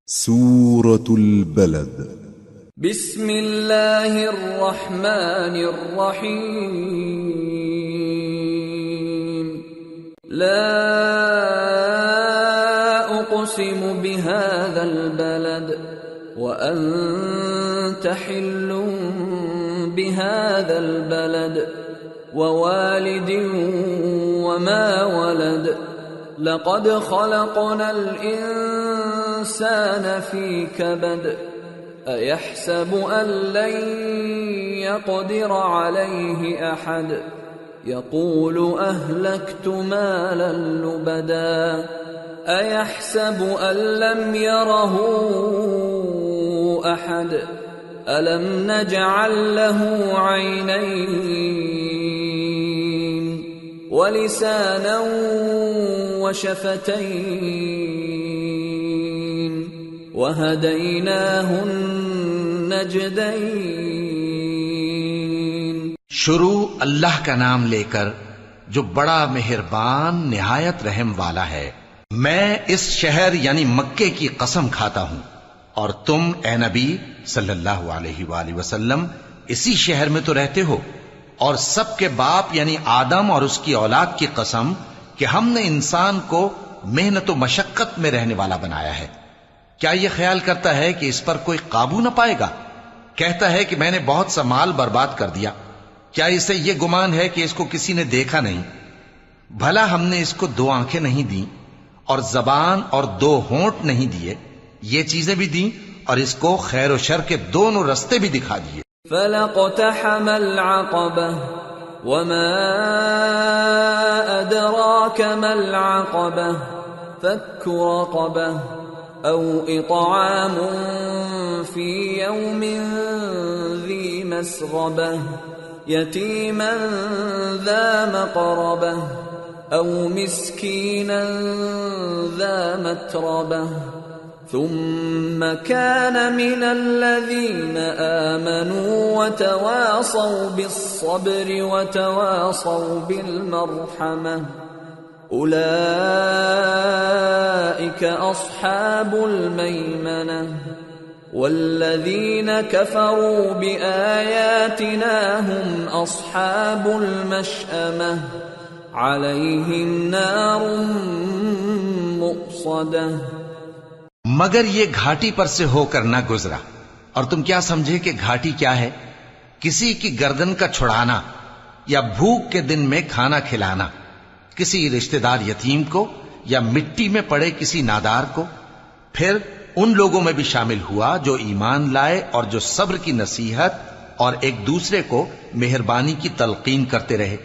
سورة البلد. بسم الله الرحمن الرحيم. لا أقسم بهذا البلد وأنت حل بهذا البلد ووالد وما ولد لقد خلقنا الإنسان في كبد أيحسب أن لن يقدر عليه أحد يقول أهلكت مالا لبدا أيحسب أن لم يره أحد ألم نجعل له عينين ولسانا وشفتين وهديناه النجدين. شروع اللہ کا نام لے کر جو بڑا مہربان نہایت رحم والا ہے. میں اس شہر یعنی مکے کی قسم کھاتا ہوں اور تم اے نبی صلی اللہ علیہ وآلہ وسلم اسی شہر میں تو رہتے ہو، اور سب کے باپ یعنی آدم اور اس کی اولاد کی قسم کہ ہم نے انسان کو محنت و مشقت میں رہنے والا بنایا ہے. کیا یہ خیال کرتا ہے کہ اس پر کوئی قابو نہ پائے گا؟ کہتا ہے کہ میں نے بہت سا مال برباد کر دیا. کیا اسے یہ گمان ہے کہ اس کو کسی نے دیکھا نہیں؟ بھلا ہم نے اس کو 2 آنکھیں نہیں دیں اور زبان اور 2 ہونٹ نہیں دیے؟ یہ چیزیں بھی دیں اور اس کو خیر و شر کے دونوں رستے بھی دکھا دیے. فَلَقْتَحَمَ الْعَقَبَةَ وَمَا أَدْرَاكَ مَا الْعَقَبَةُ فَكُّ رَقَبَةٍ أَوْ إِطْعَامٌ فِي يَوْمٍ ذِي مَسْغَبَةٍ يَتِيمًا ذَا مَقْرَبَةٍ أَوْ مِسْكِينًا ذَا مَتْرَبَةٍ ثم كان من الذين آمنوا وتواصوا بالصبر وتواصوا بالمرحمة أولئك أصحاب الميمنة والذين كفروا بآياتنا هم أصحاب المشأمة عليهم نار مؤصدة. مگر یہ گھاٹی پر سے ہو کر نہ گزرا. اور تم کیا سمجھے کہ گھاٹی کیا ہے؟ کسی کی گردن کا چھڑانا یا بھوک کے دن میں کھانا کھلانا، کسی رشتہ دار یتیم کو یا مٹی میں پڑے کسی نادار کو. پھر ان لوگوں میں بھی شامل ہوا جو ایمان لائے اور جو صبر کی نصیحت اور ایک دوسرے کو مہربانی کی تلقین کرتے رہے.